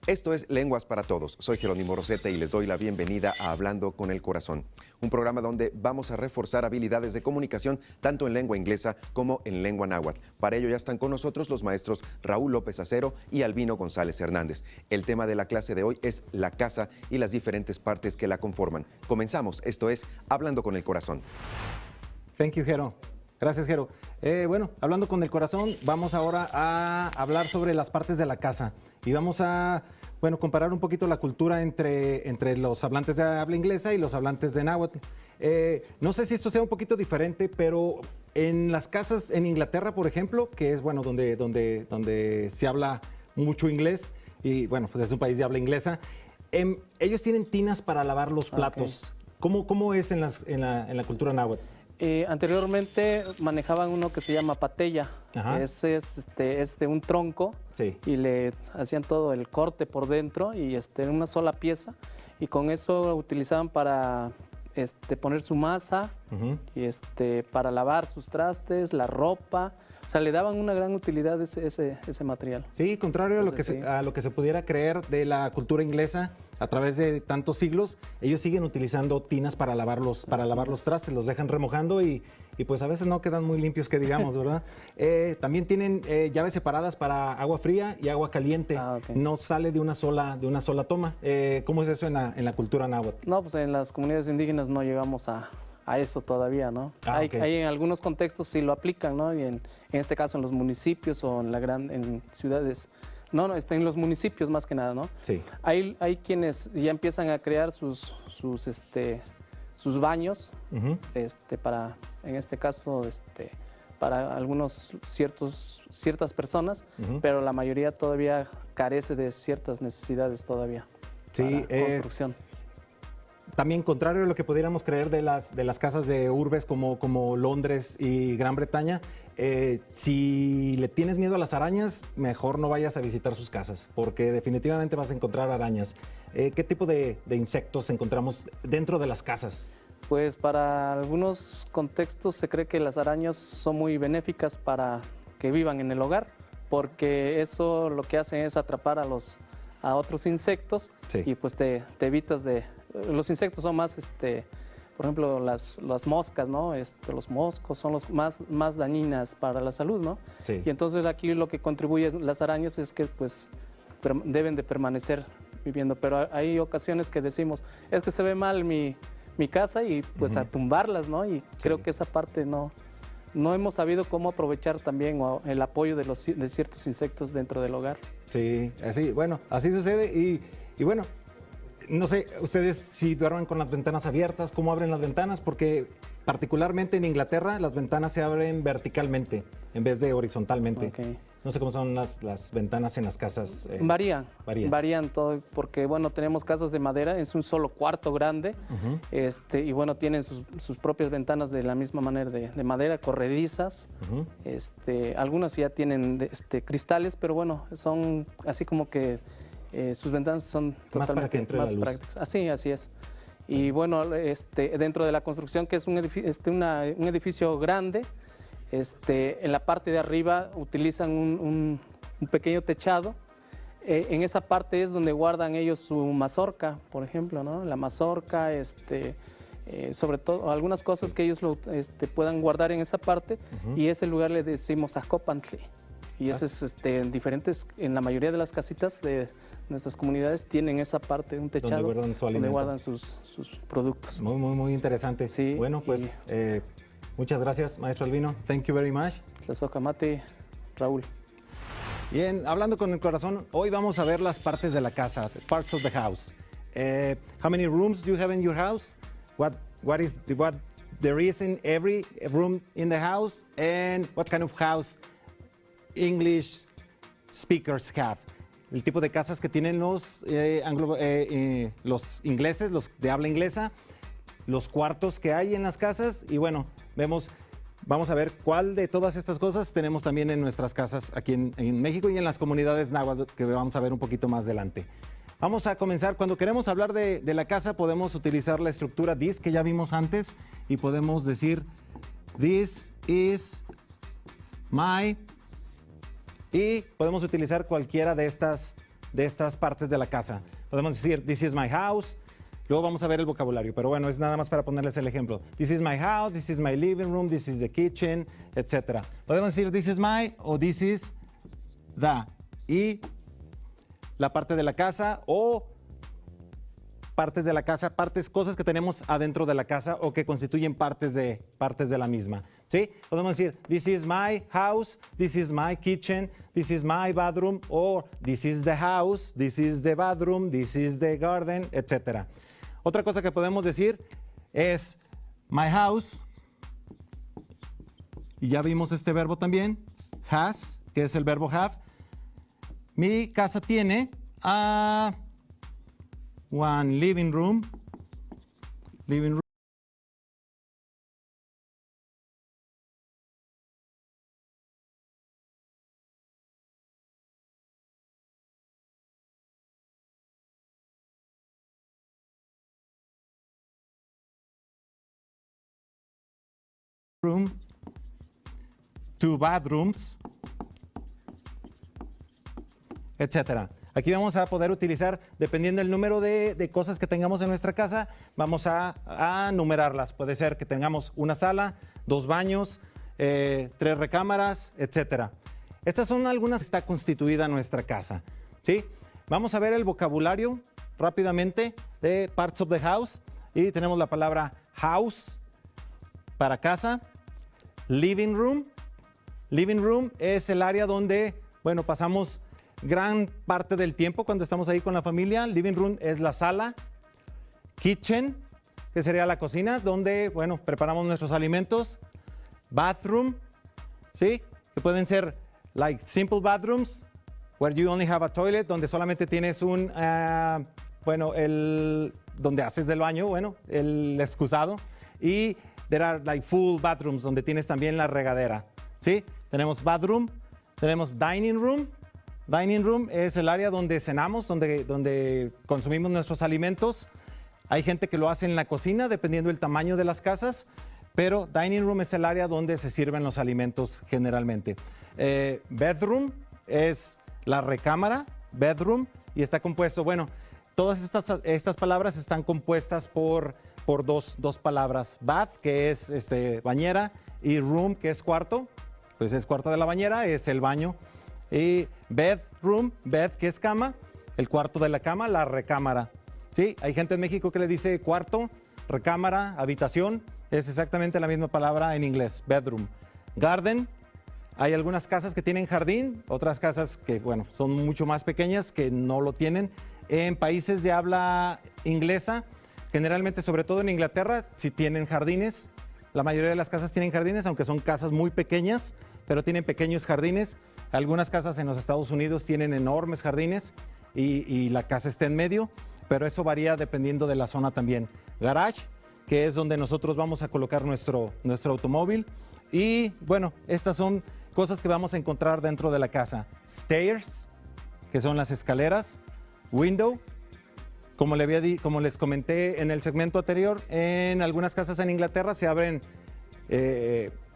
Esto es Lenguas para Todos. Soy Jerónimo Rosete y les doy la bienvenida a Hablando con el Corazón, un programa donde vamos a reforzar habilidades de comunicación tanto en lengua inglesa como en lengua náhuatl. Para ello ya están con nosotros los maestros Raúl López Acero y Albino González Hernández. El tema de la clase de hoy es la casa y las diferentes partes que la conforman. Comenzamos. Esto es Hablando con el Corazón. Thank you, Jero. Gracias, Jero. Bueno, hablando con el corazón, vamos ahora a hablar sobre las partes de la casa y vamos a, comparar un poquito la cultura entre los hablantes de habla inglesa y los hablantes de náhuatl. No sé si esto sea un poquito diferente, pero en las casas en Inglaterra, por ejemplo, que es, donde se habla mucho inglés y, pues es un país de habla inglesa, ellos tienen tinas para lavar los platos. Okay. ¿Cómo es en la cultura náhuatl? Anteriormente manejaban uno que se llama patella. Ese es de un tronco, sí, y le hacían todo el corte por dentro y en una sola pieza, y con eso utilizaban para poner su masa, y para lavar sus trastes, la ropa. O sea, le daban una gran utilidad ese material. Sí, contrario a lo que se pudiera creer de la cultura inglesa, a través de tantos siglos, ellos siguen utilizando tinas para lavar los trastes, los dejan remojando y pues a veces no quedan muy limpios, que digamos, ¿verdad? También tienen llaves separadas para agua fría y agua caliente. Okay. No sale de una sola toma. ¿Cómo es eso en la cultura náhuatl? No, pues en las comunidades indígenas no llegamos a eso todavía, ¿no? Hay en algunos contextos sí lo aplican, ¿no? Y en este caso en los municipios o en ciudades. No, en los municipios más que nada, ¿no? Sí. Hay quienes ya empiezan a crear sus baños, para, en este caso, para algunos ciertas personas, pero la mayoría todavía carece de ciertas necesidades todavía. Sí, para construcción. También, contrario a lo que pudiéramos creer de las casas de urbes como Londres y Gran Bretaña, si le tienes miedo a las arañas, mejor no vayas a visitar sus casas, porque definitivamente vas a encontrar arañas. ¿Qué tipo de insectos encontramos dentro de las casas? Pues para algunos contextos se cree que las arañas son muy benéficas para que vivan en el hogar, porque eso lo que hacen es atrapar a otros insectos, sí, y pues te evitas de... Los insectos son más, por ejemplo, las moscas, ¿no? Los moscos son los más dañinas para la salud, ¿no? Sí. Y entonces aquí lo que contribuye las arañas es que pues deben de permanecer viviendo, pero hay ocasiones que decimos, es que se ve mal mi casa y pues a tumbarlas, ¿no? Y creo que esa parte no hemos sabido cómo aprovechar también el apoyo de ciertos insectos dentro del hogar. Sí, así sucede y bueno, no sé, ustedes si duermen con las ventanas abiertas, ¿cómo abren las ventanas? Porque particularmente en Inglaterra las ventanas se abren verticalmente en vez de horizontalmente. Okay. No sé cómo son las ventanas en las casas. Varían todo, porque tenemos casas de madera, es un solo cuarto grande, y tienen sus propias ventanas de la misma manera de madera, corredizas. Algunas ya tienen cristales, pero son así como que sus ventanas son totalmente más prácticas. Así es. Y dentro de la construcción, que es un edificio grande, en la parte de arriba utilizan un pequeño techado. En esa parte es donde guardan ellos su mazorca, por ejemplo, ¿no? La mazorca, sobre todo algunas cosas que ellos puedan guardar en esa parte, y ese lugar le decimos acopantli. Y ese es en la mayoría de las casitas de nuestras comunidades tienen esa parte, un techado donde guardan sus productos. Muy, muy, muy interesante. Sí, bueno, pues muchas gracias, maestro Albino. Thank you very much. Tlazocamati, Raúl. Bien, hablando con el corazón, hoy vamos a ver las partes de la casa, parts of the house. How many rooms do you have in your house? What there is in every room in the house? And what kind of house English speakers have? El tipo de casas que tienen los ingleses, los de habla inglesa, los cuartos que hay en las casas y vamos a ver cuál de todas estas cosas tenemos también en nuestras casas aquí en México y en las comunidades náhuatl, que vamos a ver un poquito más adelante. Vamos a comenzar. Cuando queremos hablar de la casa podemos utilizar la estructura this que ya vimos antes y podemos decir this is my, y podemos utilizar cualquiera de estas de estas partes de la casa. Podemos decir, this is my house. Luego vamos a ver el vocabulario, pero bueno, es nada más para ponerles el ejemplo. This is my house, this is my living room, this is the kitchen, etc. Podemos decir this is my o this is the. Y la parte de la casa o partes de la casa, cosas que tenemos adentro de la casa o que constituyen partes de la misma. ¿Sí? Podemos decir this is my house, this is my kitchen, this is my bathroom, o this is the house, this is the bathroom, this is the garden, etc. Otra cosa que podemos decir es my house, y ya vimos este verbo también, has, que es el verbo have. Mi casa tiene one living room, two bathrooms, etcétera. Aquí vamos a poder utilizar, dependiendo del número de cosas que tengamos en nuestra casa, vamos a numerarlas. Puede ser que tengamos una sala, 2 baños, 3 recámaras, etcétera. Estas son algunas que está constituida nuestra casa, ¿sí? Vamos a ver el vocabulario rápidamente de parts of the house. Y tenemos la palabra house para casa, living room. Living room es el área donde, bueno, pasamos gran parte del tiempo cuando estamos ahí con la familia. Living room es la sala. Kitchen, que sería la cocina, donde, bueno, preparamos nuestros alimentos. Bathroom, ¿sí? Que pueden ser like simple bathrooms, where you only have a toilet, donde solamente tienes un, donde haces del baño, bueno, el excusado. Y there are like full bathrooms, donde tienes también la regadera, ¿sí? Tenemos bathroom, tenemos dining room. Dining room es el área donde cenamos, donde consumimos nuestros alimentos. Hay gente que lo hace en la cocina, dependiendo del tamaño de las casas, pero dining room es el área donde se sirven los alimentos generalmente. Bedroom es la recámara, bedroom, y está compuesto, bueno, todas estas palabras están compuestas por dos palabras. Bath, que es bañera, y room, que es cuarto, pues es cuarto de la bañera, es el baño. Y bedroom, bed, que es cama, el cuarto de la cama, la recámara. Sí, hay gente en México que le dice cuarto, recámara, habitación. Es exactamente la misma palabra en inglés, bedroom. Garden, hay algunas casas que tienen jardín, otras casas que, bueno, son mucho más pequeñas que no lo tienen. En países de habla inglesa, generalmente, sobre todo en Inglaterra, sí tienen jardines. La mayoría de las casas tienen jardines, aunque son casas muy pequeñas, pero tienen pequeños jardines. Algunas casas en los Estados Unidos tienen enormes jardines y la casa está en medio, pero eso varía dependiendo de la zona también. Garage, que es donde nosotros vamos a colocar nuestro automóvil. Y bueno, estas son cosas que vamos a encontrar dentro de la casa. Stairs, que son las escaleras. Window, como les comenté en el segmento anterior, en algunas casas en Inglaterra se abren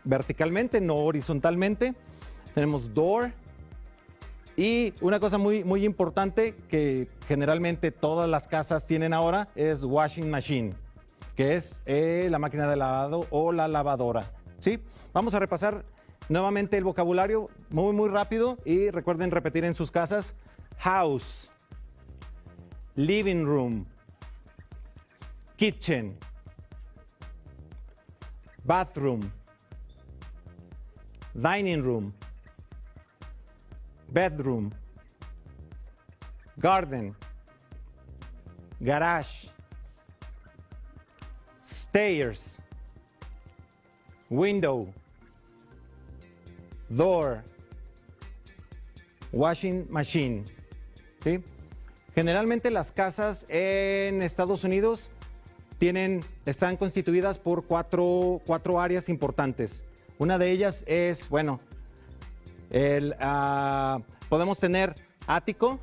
verticalmente, no horizontalmente. Tenemos door. Y una cosa muy, muy importante que generalmente todas las casas tienen ahora es washing machine, que es la máquina de lavado o la lavadora, ¿sí? Vamos a repasar nuevamente el vocabulario muy, muy rápido y recuerden repetir en sus casas. House, living room, kitchen, bathroom, dining room, bedroom, garden, garage, stairs, window, door, washing machine. ¿Sí? Generalmente las casas en Estados Unidos están constituidas por cuatro áreas importantes. Una de ellas es, bueno, podemos tener ático.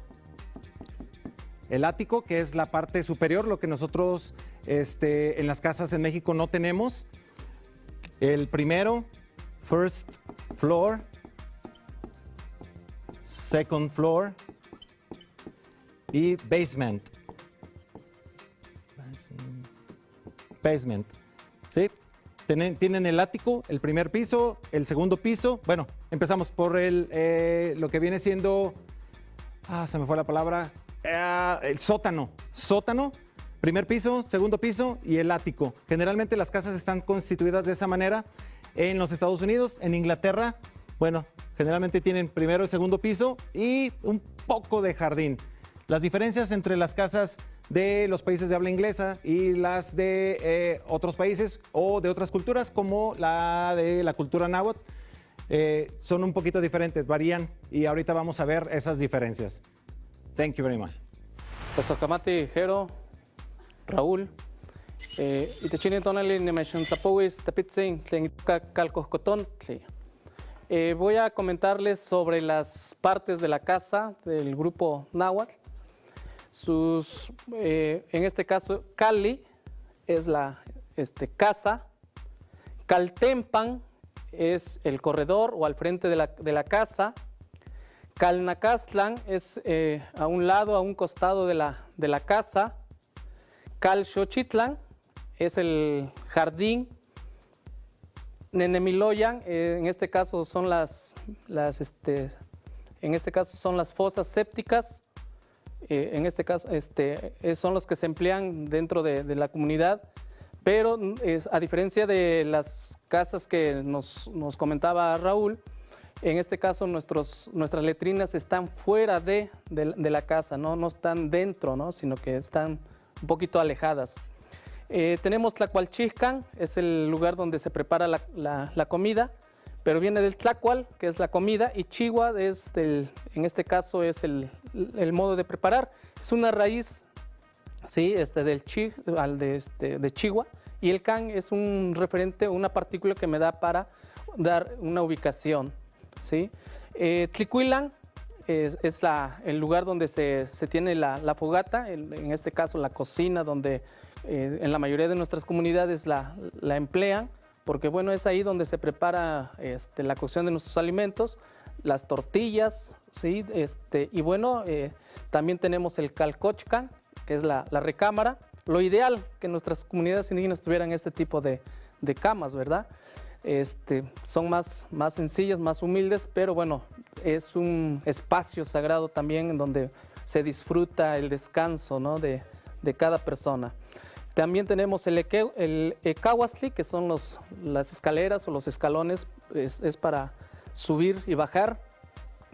El ático, que es la parte superior, lo que nosotros en las casas en México no tenemos. El primero, first floor, second floor, y basement. Basement, ¿sí? Tienen el ático, el primer piso, el segundo piso. Bueno, empezamos por lo que viene siendo, se me fue la palabra, el sótano. Sótano, primer piso, segundo piso y el ático. Generalmente las casas están constituidas de esa manera en los Estados Unidos. En Inglaterra, bueno, generalmente tienen primero y segundo piso y un poco de jardín. Las diferencias entre las casas de los países de habla inglesa y las de otros países o de otras culturas, como la de la cultura náhuatl, son un poquito diferentes, varían, y ahorita vamos a ver esas diferencias. Thank you very much. Pues Ocamati, Jero, Raúl, Itechini Tonali, Nemeshun Tlapowis, Tapitzin, Tlenituca, Calcoscotón. Voy a comentarles sobre las partes de la casa del grupo náhuatl. En este caso, Cali es la casa, Caltempan es el corredor o al frente de la casa, Calnacastlan es a un lado, a un costado de la casa, Calxochitlan es el jardín, Nenemiloyan en este caso son las fosas sépticas. En este caso son los que se emplean dentro de la comunidad, pero a diferencia de las casas que nos comentaba Raúl, en este caso nuestras letrinas están fuera de la casa, no están dentro, ¿no? Sino que están un poquito alejadas. Tenemos Tlacualchixcan, es el lugar donde se prepara la comida, pero viene del tlacual, que es la comida, y chigua en este caso es el modo de preparar. Es una raíz, ¿sí? de chigua, y el can es un referente, una partícula que me da para dar una ubicación, ¿sí? Tlicuilan es el lugar donde se tiene la fogata, en este caso la cocina, donde en la mayoría de nuestras comunidades la emplean, porque bueno, es ahí donde se prepara la cocción de nuestros alimentos, las tortillas, ¿sí? Y bueno, también tenemos el calcochcan, que es la recámara. Lo ideal que nuestras comunidades indígenas tuvieran este tipo de camas, ¿verdad? Son más sencillas, más humildes, pero bueno, es un espacio sagrado también en donde se disfruta el descanso, ¿no? de cada persona. También tenemos el ecahuastli, que son las escaleras o los escalones, es para subir y bajar.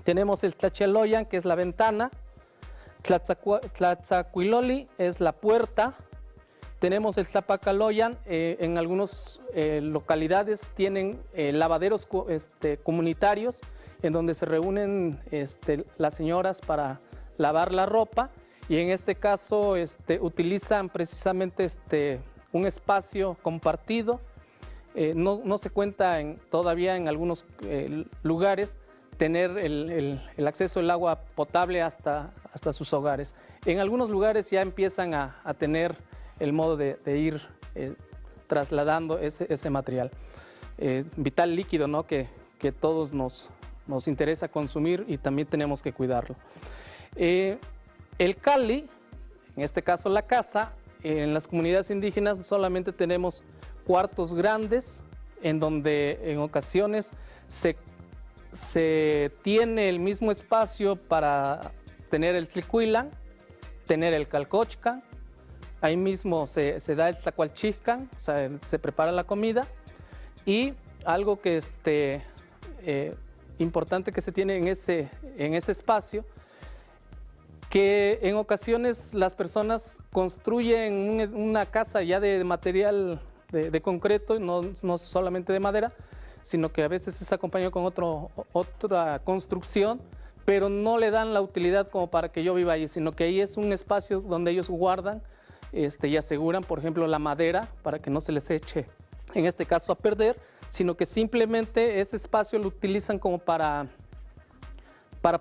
Tenemos el tlacheloyan, que es la ventana. Tlatzacuiloli es la puerta. Tenemos el tlapacaloyan, en algunas localidades tienen lavaderos comunitarios en donde se reúnen las señoras para lavar la ropa. Y en este caso utilizan precisamente un espacio compartido. No se cuenta todavía en algunos lugares tener el acceso al agua potable hasta sus hogares. En algunos lugares ya empiezan a tener el modo de ir trasladando ese material. Vital líquido, ¿no? que todos nos interesa consumir y también tenemos que cuidarlo. El Cali, en este caso la casa, en las comunidades indígenas solamente tenemos cuartos grandes en donde en ocasiones se tiene el mismo espacio para tener el tlicuilan, tener el calcochcan, ahí mismo se da el tlacualchixcan, o sea, se prepara la comida, y algo que importante que se tiene en ese espacio, que en ocasiones las personas construyen una casa ya de material de concreto, no solamente de madera, sino que a veces es acompañado con otra construcción, pero no le dan la utilidad como para que yo viva ahí, sino que ahí es un espacio donde ellos guardan y aseguran, por ejemplo, la madera para que no se les eche, en este caso, a perder, sino que simplemente ese espacio lo utilizan como para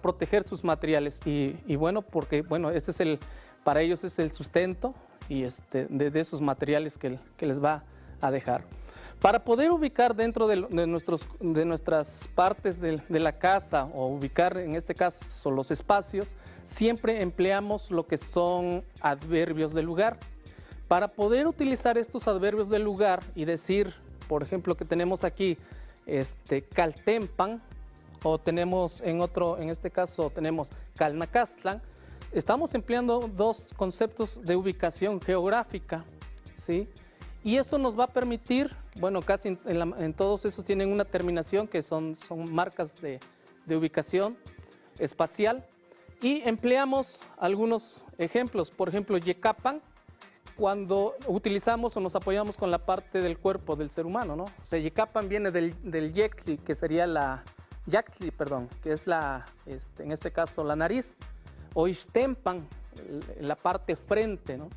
proteger sus materiales y bueno, porque bueno, para ellos es el sustento y de esos materiales que les va a dejar. Para poder ubicar dentro de nuestras partes de la casa o ubicar en este caso los espacios, siempre empleamos lo que son adverbios de lugar. Para poder utilizar estos adverbios de lugar y decir, por ejemplo, que tenemos aquí caltempan o tenemos en este caso tenemos calnacastlan, estamos empleando dos conceptos de ubicación geográfica, ¿sí? Y eso nos va a permitir, bueno, casi en todos esos tienen una terminación que son marcas de ubicación espacial, y empleamos algunos ejemplos. Por ejemplo, yecapan, cuando utilizamos o nos apoyamos con la parte del cuerpo del ser humano, ¿no? O sea, yecapan viene del yectli, que sería que es en este caso la nariz, o ixtempan, la parte frente, ¿no?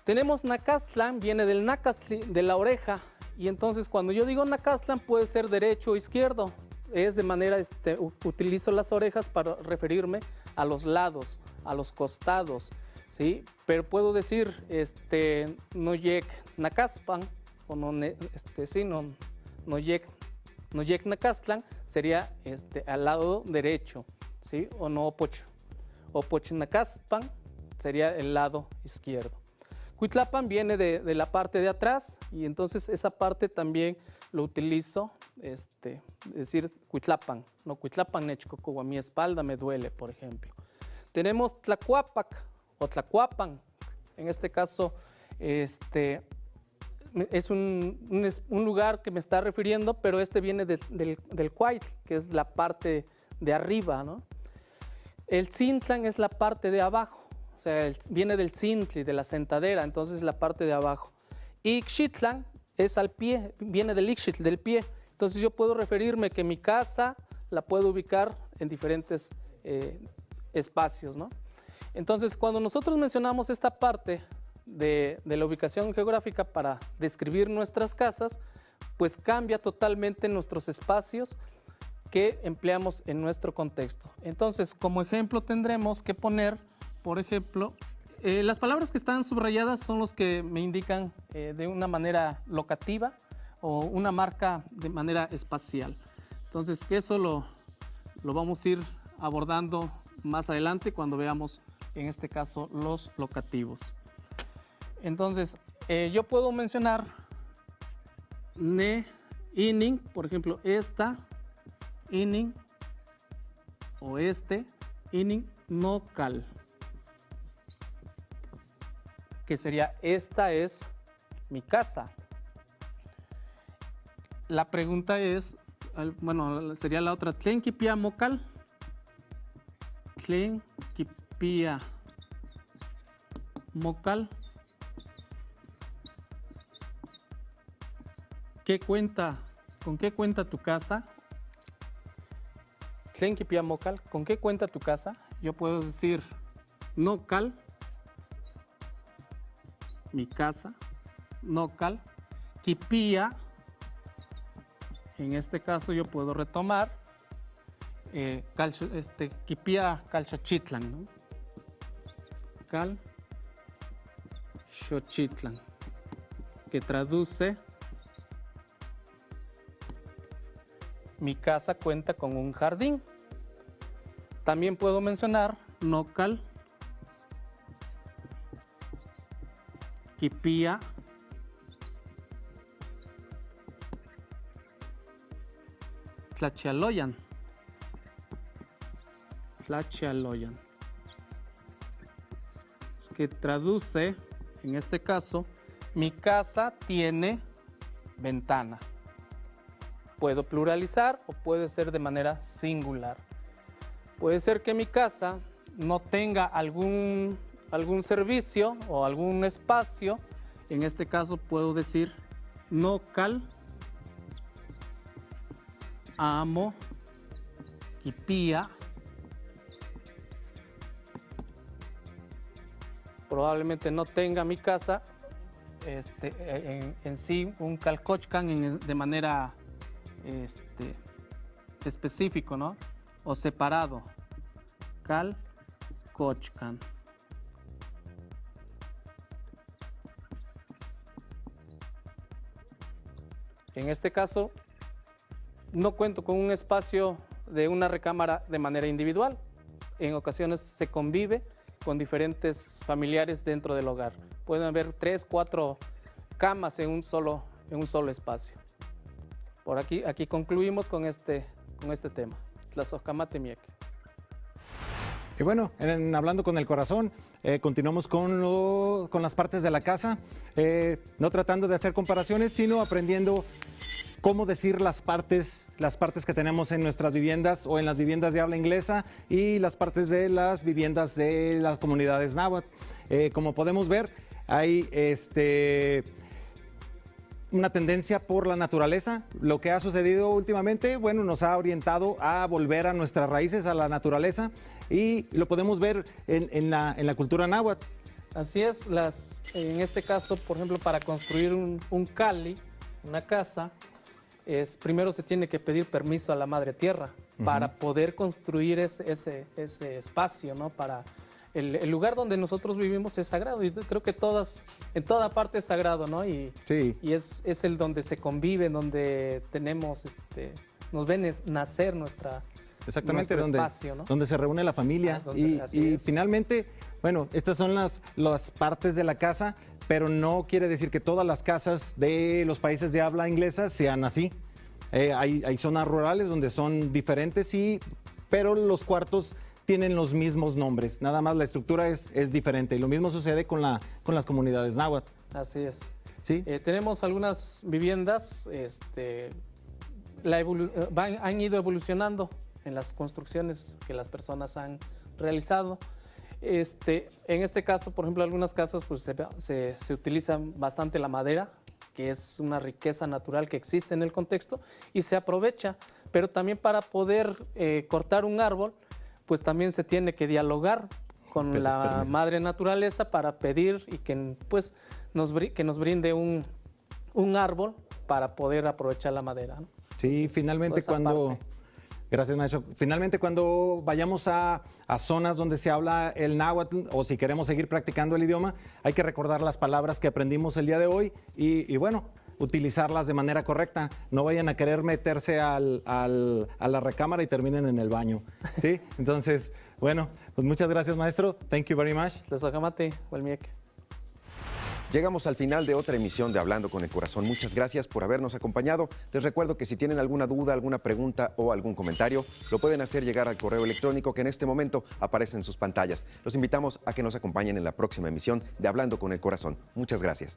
Tenemos nacastlan, viene del nacastli, de la oreja, y entonces cuando yo digo nacastlan puede ser derecho o izquierdo, es de manera, utilizo las orejas para referirme a los lados, a los costados, ¿sí? Pero puedo decir, no yek nacaspan, o no, no yek nacastlan, sería al lado derecho, ¿sí? O no opoch nacaspan, sería el lado izquierdo. Cuitlapan viene de la parte de atrás, y entonces esa parte también lo utilizo, decir Cuitlapan, no Cuitlapan nechcoco, a mi espalda me duele, por ejemplo. Tenemos Tlacuapac o Tlacuapan, en este caso es un lugar que me está refiriendo, pero viene del Cuaitl, que es la parte de arriba, ¿no? El Tzintlan es la parte de abajo. O sea, viene del tzintli, de la sentadera, entonces la parte de abajo. Y Ixtlan es al pie, viene del Ixtl, del pie. Entonces yo puedo referirme que mi casa la puedo ubicar en diferentes espacios, ¿no? Entonces cuando nosotros mencionamos esta parte de la ubicación geográfica para describir nuestras casas, pues cambia totalmente nuestros espacios que empleamos en nuestro contexto. Entonces, como ejemplo tendremos que poner, por ejemplo, las palabras que están subrayadas son los que me indican de una manera locativa o una marca de manera espacial. Entonces, que eso lo vamos a ir abordando más adelante cuando veamos, en este caso, los locativos. Entonces, yo puedo mencionar ne, ining, por ejemplo, esta, ining, o ining, no cal. Que sería, esta es mi casa. La pregunta es, bueno, sería la otra, ¿tlen kipia mocal? ¿Tlen kipia mocal? ¿Qué cuenta? ¿Con qué cuenta tu casa? ¿Tlen kipia mocal? ¿Con qué cuenta tu casa? Yo puedo decir, no cal, mi casa, nocal, kipia, en este caso yo puedo retomar, kipia calchochitlan, ¿no? Calchochitlan, que traduce, mi casa cuenta con un jardín. También puedo mencionar nocal, kipia, tlachialoyan, que traduce, en este caso, mi casa tiene ventana. Puedo pluralizar o puede ser de manera singular. Puede ser que mi casa no tenga algún servicio o algún espacio. En este caso puedo decir no cal amo kipia. Probablemente no tenga mi casa en sí un calcochcan de manera específico, ¿no? O separado. Calcochcan. En este caso, no cuento con un espacio de una recámara de manera individual. En ocasiones se convive con diferentes familiares dentro del hogar. Pueden haber 3, 4 camas en un solo espacio. Por aquí concluimos con este tema, Tlazohcamati Mieque. Y bueno, hablando con el corazón, continuamos con las partes de la casa, no tratando de hacer comparaciones, sino aprendiendo cómo decir las partes que tenemos en nuestras viviendas o en las viviendas de habla inglesa y las partes de las viviendas de las comunidades náhuatl. Como podemos ver, hay una tendencia por la naturaleza. Lo que ha sucedido últimamente, bueno, nos ha orientado a volver a nuestras raíces, a la naturaleza, y lo podemos ver en la cultura náhuatl. Así es, en este caso, por ejemplo, para construir un cali, una casa, primero se tiene que pedir permiso a la Madre Tierra para poder construir ese espacio, ¿no? El lugar donde nosotros vivimos es sagrado y creo que en toda parte es sagrado, ¿no? Y es el donde se convive, donde tenemos, nos ven nacer nuestro espacio, ¿no? Donde se reúne la familia. Y finalmente, bueno, estas son las partes de la casa, pero no quiere decir que todas las casas de los países de habla inglesa sean así. Hay zonas rurales donde son diferentes, pero los cuartos tienen los mismos nombres, nada más la estructura es diferente. Y lo mismo sucede con las comunidades náhuatl. Así es. ¿Sí? Tenemos algunas viviendas, han ido evolucionando en las construcciones que las personas han realizado. En este caso, por ejemplo, algunas casas pues, se utiliza bastante la madera, que es una riqueza natural que existe en el contexto y se aprovecha, pero también para poder cortar un árbol, pues también se tiene que dialogar con la madre naturaleza para pedir y que pues nos brinde un árbol para poder aprovechar la madera, ¿no? Sí, entonces, finalmente gracias, maestro. Finalmente, cuando vayamos a zonas donde se habla el náhuatl o si queremos seguir practicando el idioma, hay que recordar las palabras que aprendimos el día de hoy y bueno, utilizarlas de manera correcta. No vayan a querer meterse a la recámara y terminen en el baño, ¿sí? Entonces, bueno, pues muchas gracias, maestro. Thank you very much. Tlazohcamati Huelmieque. Llegamos al final de otra emisión de Hablando con el Corazón. Muchas gracias por habernos acompañado. Les recuerdo que si tienen alguna duda, alguna pregunta o algún comentario, lo pueden hacer llegar al correo electrónico que en este momento aparece en sus pantallas. Los invitamos a que nos acompañen en la próxima emisión de Hablando con el Corazón. Muchas gracias.